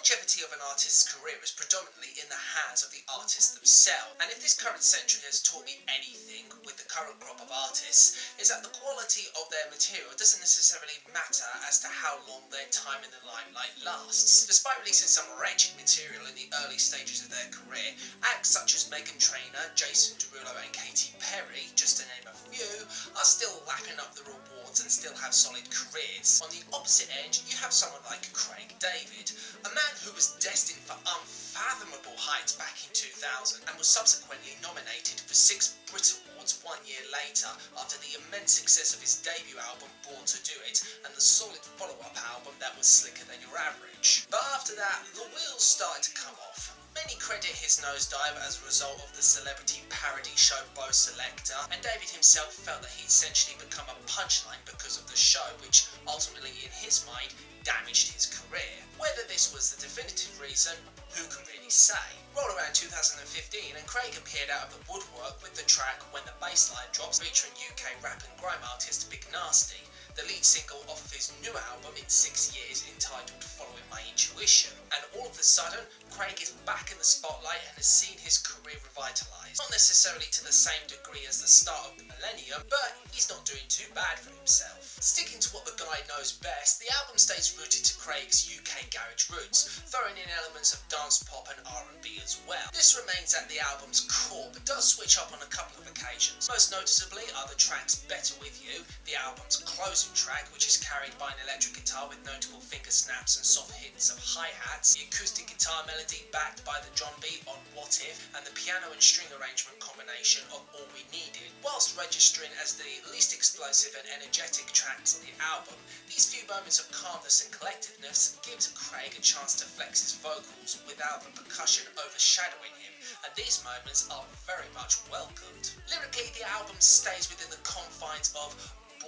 longevity of an artist's career is predominantly in the hands of the artist themselves, and if this current century has taught me anything with the current crop of artists, is that the quality of their material doesn't necessarily matter as to how long their time in the limelight lasts. Despite releasing some wretched material in the early stages of their career, acts such as Meghan Trainor, Jason Derulo and Katy Perry, just to name a few, are still lapping up the rewards and still have solid careers. On the opposite end, you have someone like Craig David, a man who was destined for unfathomable heights back in 2000 and was subsequently nominated for 6 Brit Awards 1 year later after the immense success of his debut album Born to Do It and the solid follow-up album that was slicker than your average. But after that, the wheels started to come off. Many credit his nosedive as a result of the celebrity parody show Bo Selector, and David himself felt that he'd essentially become a punchline because of the show, which ultimately, in his mind, damaged his career. Whether this was the definitive reason, who can really say? Roll around 2015 and Craig appeared out of the woodwork with the track When the Bassline Drops, featuring UK rap and grime artist Big Nasty, the lead single off of his new album in 6 years entitled Following My Intuition. And all of a sudden, Craig is back in the spotlight and has seen his career revitalised. Not necessarily to the same degree as the start of the millennium, but he's not doing too bad for himself. Sticking to what the guy knows best, the album stays rooted to Craig's UK garage roots, throwing in elements of dance pop and R&B as well. This remains at the album's core, but does switch up on a couple of occasions. Most noticeably are the tracks Better With You, the album's closing track, which is carried by an electric guitar with notable finger snaps and soft hits of hi-hats, the acoustic guitar melody backed by the drum beat on What If, and the piano and string arrangement combination of All We Needed. Whilst registering as the least explosive and energetic tracks on the album, these few moments of calmness and collectiveness gives Craig a chance to flex his vocals without the percussion overshadowing him, and these moments are very much welcomed. Lyrically, the album stays within the confines of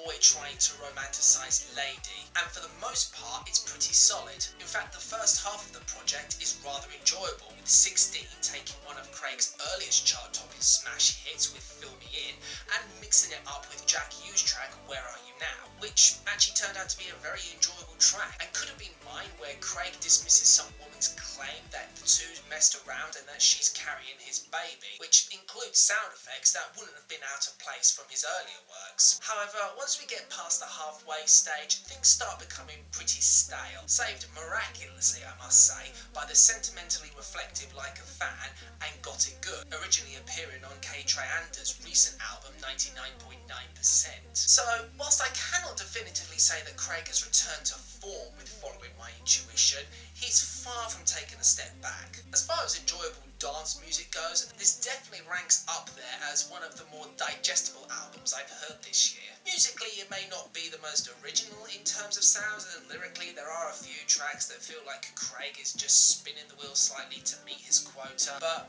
boy trying to romanticize lady, and for the most part it's pretty solid. In fact, the first half of the project is rather enjoyable, with 16 taking one of Craig's earliest chart-topping smash hits with Fill Me In and mixing it up with Jack Hughes' track Where Are You Now, which actually turned out to be a very enjoyable track and could have been mine, where Craig dismisses some woman's claim that the two messed around and that she's carrying his baby, which includes sound effects that wouldn't have been out of place from his earlier works. However, once we get past the halfway stage, things start becoming pretty stale, saved miraculously, I must say, by the sentimentally reflective Like a Fan and Got It Good, originally appearing on KAYTRANADA's recent album 99.9%. So, whilst I cannot definitively say that Craig has returned to form with Following My Intuition, he's far from taking a step back. As far as enjoyable dance music goes, this definitely ranks up there as one of the more digestible albums I've heard this year. Musically, it may not be the most original in terms of sounds, and lyrically there are a few tracks that feel like Craig is just spinning the wheel slightly to meet his quota, but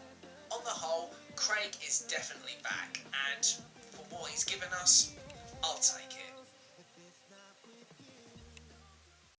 on the whole, Craig is definitely back, and for what he's given us, I'll take it.